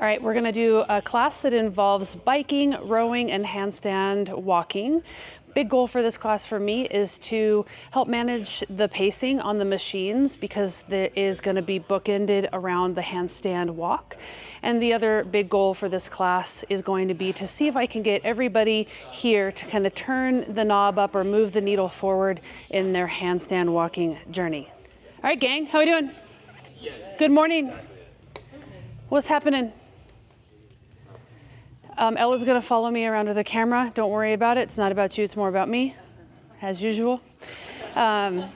All right, we're gonna do a class that involves biking, rowing, and handstand walking. Big goal for this class for me is to help manage the pacing on the machines because there is gonna be bookended around the handstand walk. And the other big goal for this class is going to be to see if I can get everybody here to kind of turn the knob up or move the needle forward in their handstand walking journey. All right, gang, how we doing? Good morning. What's happening? Ella's gonna follow me around with the camera. Don't worry about it. It's not about you, it's more about me, as usual. You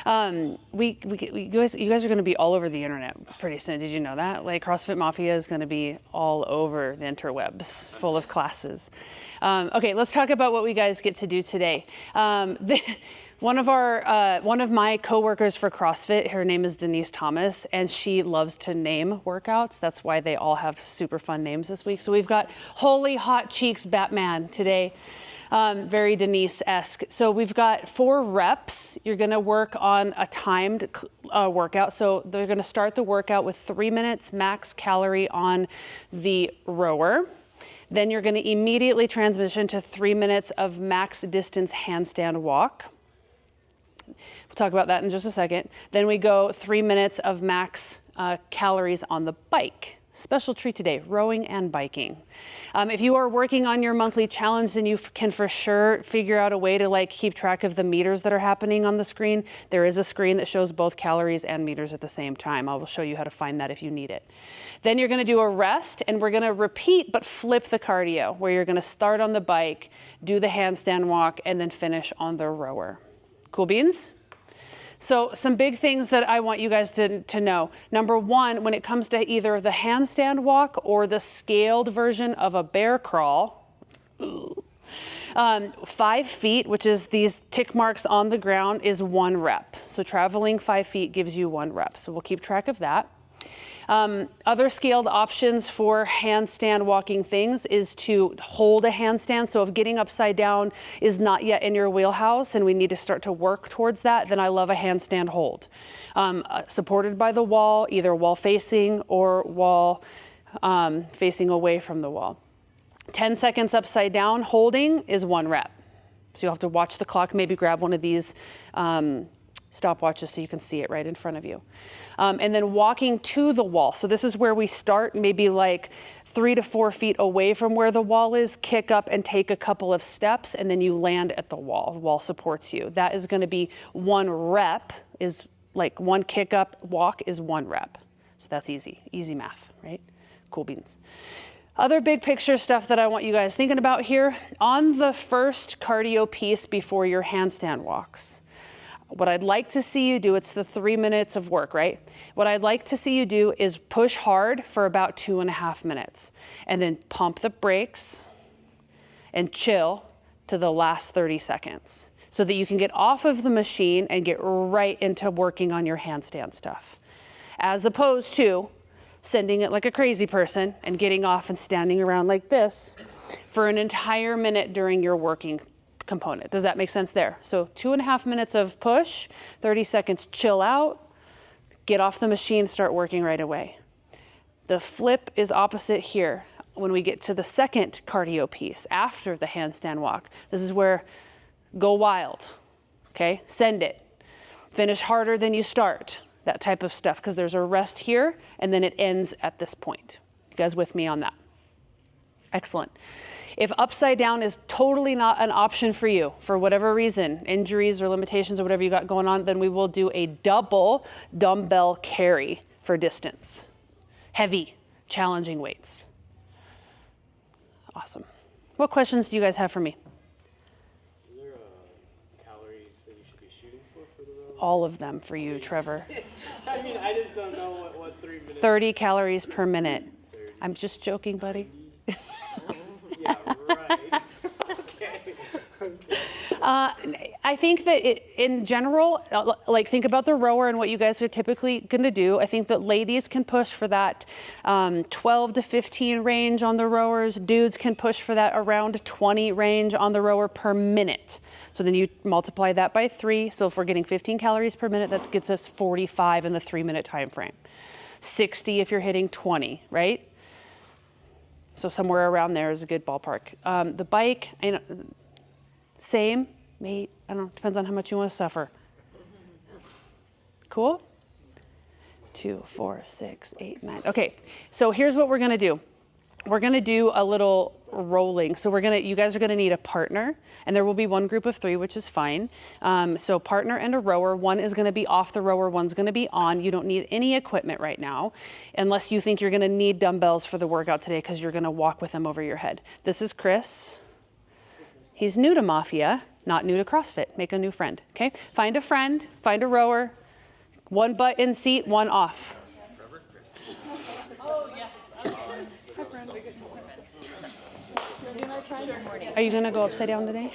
guys are gonna be all over the internet pretty soon. Did you know that? Like CrossFit Mafia is gonna be all over the interwebs, full of classes. Okay, let's talk about what we guys get to do today. One of my coworkers for CrossFit, her name is Denise Thomas, and she loves to name workouts. That's why they all have super fun names this week. So we've got Holy Hot Cheeks Batman today, very Denise-esque. So we've got 4 reps. You're gonna work on a timed workout. So they're gonna start the workout with 3 minutes max calorie on the rower. Then you're gonna immediately transition to 3 minutes of max distance handstand walk. We'll talk about that in just a second. Then we go 3 minutes of max calories on the bike. Special treat today, rowing and biking. If you are working on your monthly challenge, then you can for sure figure out a way to keep track of the meters that are happening on the screen. There is a screen that shows both calories and meters at the same time. I will show you how to find that if you need it. Then you're gonna do a rest, and we're gonna repeat but flip the cardio, where you're gonna start on the bike, do the handstand walk, and then finish on the rower. Cool beans? So some big things that I want you guys to know. Number one, when it comes to either the handstand walk or the scaled version of a bear crawl, 5 feet, which is these tick marks on the ground, is 1 rep. So traveling 5 feet gives you 1 rep. So we'll keep track of that. Other scaled options for handstand walking things is to hold a handstand. So if getting upside down is not yet in your wheelhouse and we need to start to work towards that, then I love a handstand hold. Supported by the wall, either wall facing or wall facing away from the wall. 10 seconds upside down holding is 1 rep. So you'll have to watch the clock, maybe grab one of these stopwatches so you can see it right in front of you. And then walking to the wall. So this is where we start, maybe 3 to 4 feet away from where the wall is, kick up and take a couple of steps, and then you land at the wall. The wall supports you. That is gonna be 1 rep, is 1 kick up walk is 1 rep. So that's easy math, right? Cool beans. Other big picture stuff that I want you guys thinking about here, on the first cardio piece before your handstand walks. What I'd like to see you do, it's the 3 minutes of work, right? What I'd like to see you do is push hard for about 2.5 minutes and then pump the brakes and chill to the last 30 seconds so that you can get off of the machine and get right into working on your handstand stuff. As opposed to sending it like a crazy person and getting off and standing around like this for an entire minute during your working component. Does that make sense there? So 2.5 minutes of push, 30 seconds chill out, get off the machine, start working right away. The flip is opposite here. When we get to the second cardio piece after the handstand walk, this is where go wild, okay? Send it. Finish harder than you start, that type of stuff, because there's a rest here and then it ends at this point. You guys with me on that? Excellent. If upside down is totally not an option for you, for whatever reason, injuries or limitations or whatever you got going on, then we will do a double dumbbell carry for distance. Heavy, challenging weights. Awesome. What questions do you guys have for me? Is there calories that you should be shooting for the row? All of them for you, Trevor. I mean, I just don't know what 3 minutes. 30 calories per minute. 30. I'm just joking, buddy. Yeah, right. Okay. I think that in general, think about the rower and what you guys are typically going to do. I think that ladies can push for that 12 to 15 range on the rowers. Dudes can push for that around 20 range on the rower per minute. So then you multiply that by 3. So if we're getting 15 calories per minute, that gets us 45 in the 3 minute time frame. 60 if you're hitting 20, right? So somewhere around there is a good ballpark. The bike, same, I don't know, depends on how much you want to suffer. Cool? 2, 4, 6, 8, 9. Okay, so here's what we're gonna do. We're gonna do a little rolling. So you guys are gonna need a partner, and there will be one group of 3, which is fine. So partner and a rower. One is gonna be off the rower, one's gonna be on. You don't need any equipment right now, unless you think you're gonna need dumbbells for the workout today because you're gonna walk with them over your head. This is Chris. He's new to Mafia, not new to CrossFit. Make a new friend, okay? Find a friend, find a rower. One butt in seat, one off. Oh, yes. Hi, friend. Are you gonna go upside down today?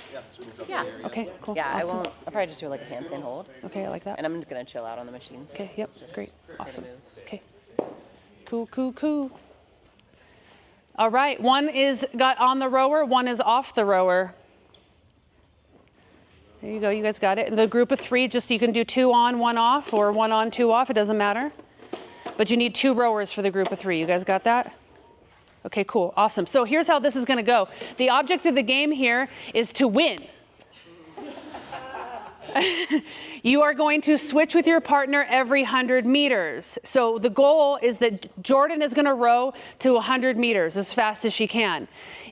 Yeah. Okay, cool. Yeah, awesome. I won't. I'll probably just do like a handstand hold. Okay, I like that. And I'm gonna chill out on the machines. Okay, yep, great, Just awesome. move. Okay, cool. All right, one is got on the rower, one is off the rower. There you go, you guys got it. The group of 3, just you can do 2 on, 1 off, or 1 on, 2 off, it doesn't matter. But you need 2 rowers for the group of 3. You guys got that? Okay, cool, awesome. So here's how this is gonna go. The object of the game here is to win. You are going to switch with your partner every 100 meters. So the goal is that Jordan is gonna row to 100 meters as fast as she can.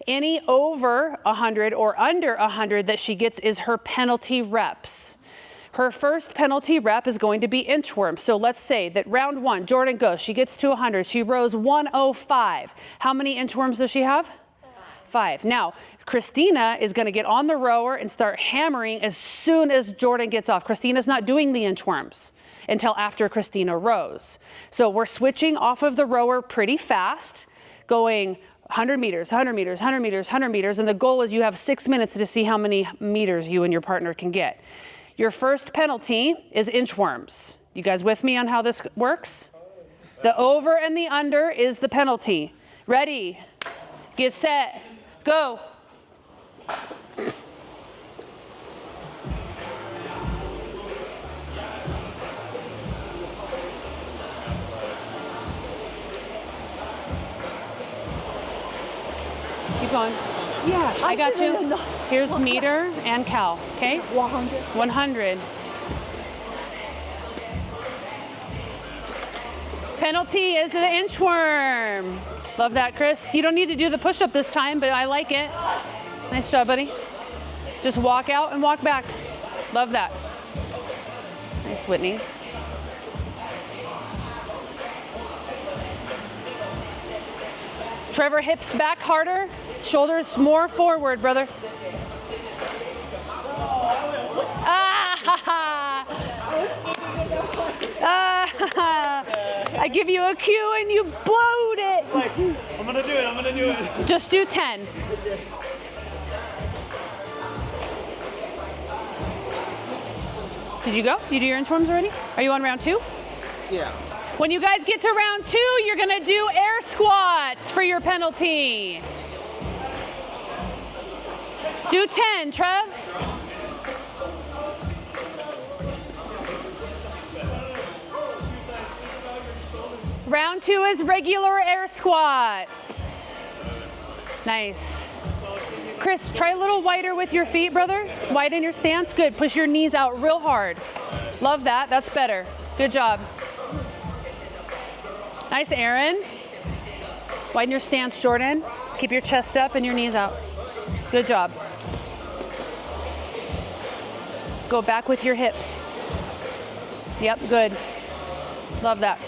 Any over 100 or under 100 that she gets is her penalty reps. Her first penalty rep is going to be inchworm. So let's say that round 1, Jordan goes, she gets to 100, she rows 105. How many inchworms does she have? 5. Now, Christina is going to get on the rower and start hammering as soon as Jordan gets off. Christina's not doing the inchworms until after Christina rows. So we're switching off of the rower pretty fast, going 100 meters, 100 meters, 100 meters, 100 meters, and the goal is you have 6 minutes to see how many meters you and your partner can get. Your first penalty is inchworms. You guys with me on how this works? The over and the under is the penalty. Ready, get set, go. Keep going. Yeah, I got you. Here's meter and cal, okay? 100. 100. Penalty is the inchworm. Love that, Chris. You don't need to do the push-up this time, but I like it. Nice job, buddy. Just walk out and walk back. Love that. Nice, Whitney. Trevor, hips back harder, shoulders more forward, brother. I give you a cue and you blowed it. It's like, I'm gonna do it. Just do 10. Did you go? Did you do your inchworms already? Are you on round 2? Yeah. When you guys get to round 2, you're gonna do air squats for your penalty. Do 10, Trev. Round 2 is regular air squats. Nice. Chris, try a little wider with your feet, brother. Widen your stance. Good. Push your knees out real hard. Love that. That's better. Good job. Nice, Aaron. Widen your stance, Jordan. Keep your chest up and your knees out. Good job. Go back with your hips. Yep, good. Love that.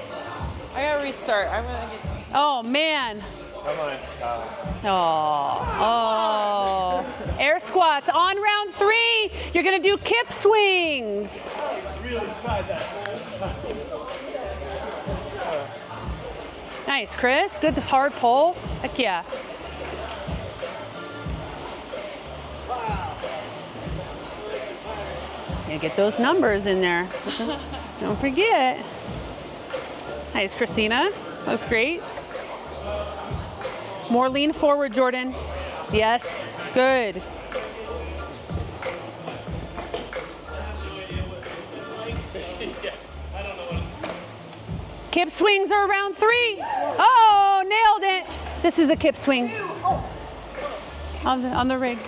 I gotta restart. I'm gonna get. Oh, man. Come on, Oh. Air squats. On round 3, you're going to do kip swings. Really try that. Nice, Chris. Good hard pull. Heck yeah. Yeah, get those numbers in there. Don't forget. Nice, Christina. Looks great. More lean forward, Jordan. Yes, good. Kip swings are around 3. Oh, nailed it. This is a kip swing on the rig.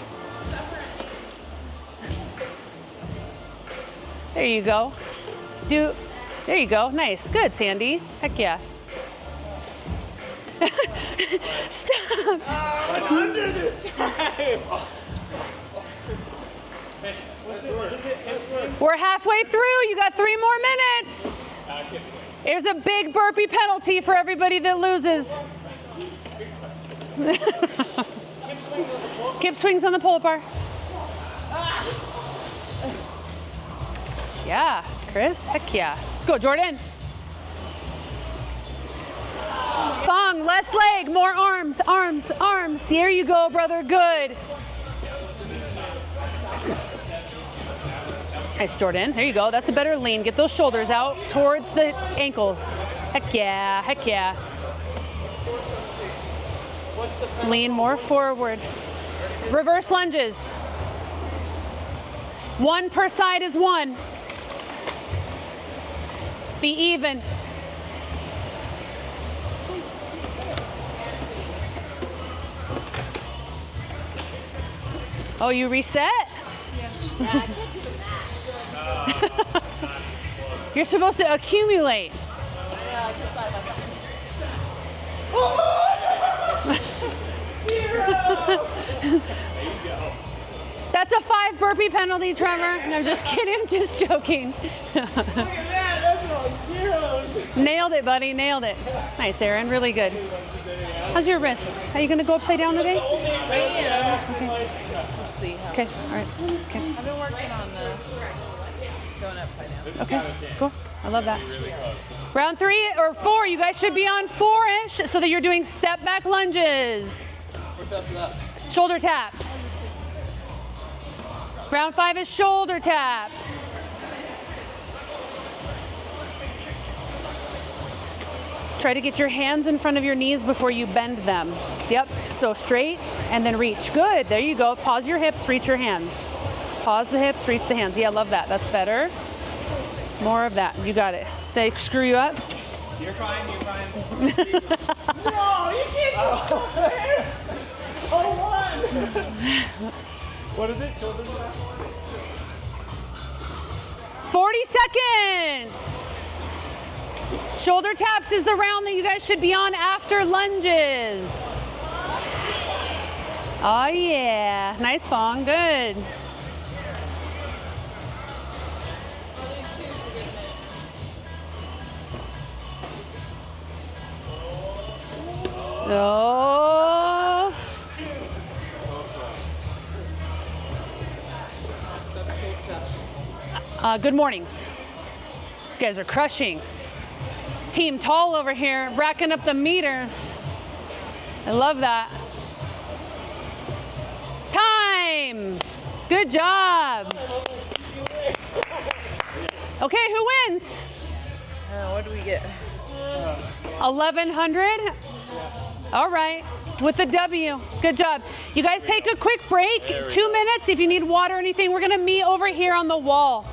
There you go. There you go. Nice. Good, Sandy. Heck yeah. Stop. I'm under this time. We're halfway through. You got 3 more minutes. There's a big burpee penalty for everybody that loses. Kip swings on the pull apart. Yeah, Chris. Heck yeah. Let's go, Jordan. Thong, less leg, more arms, arms, arms. Here you go, brother. Good. Nice, Jordan. There you go. That's a better lean. Get those shoulders out towards the ankles. Heck yeah, heck yeah. Lean more forward. Reverse lunges. 1 per side is 1. Be even. Oh, you reset? Yes. You're supposed to accumulate. That's a 5 burpee penalty, Trevor. No, I'm just kidding. I'm just joking. Nailed it, buddy. Nailed it. Nice, Aaron. Really good. How's your wrist? Are you going to go upside down today? Let's see how. Okay. All right. Okay. I've been working on the going upside down. Okay. Cool. I love that. Round 3 or 4. You guys should be on 4-ish so that you're doing step back lunges. Shoulder taps. Round 5 is shoulder taps. Try to get your hands in front of your knees before you bend them. Yep, so straight and then reach. Good, there you go. Pause your hips, reach your hands. Pause the hips, reach the hands. Yeah, love that, that's better. More of that, you got it. They screw you up? You're fine, you're fine. No, you can't just go there. Oh, 1. What is it? Children's back? 40 seconds. Shoulder taps is the round that you guys should be on after lunges. Oh yeah, nice Fong, good. Oh. Good mornings. You guys are crushing. Team Tall over here, racking up the meters. I love that. Time. Good job. Okay, who wins? What do we get? 1,100? All right, with the W. Good job. You guys take a quick break, 2 minutes. If you need water or anything, we're gonna meet over here on the wall.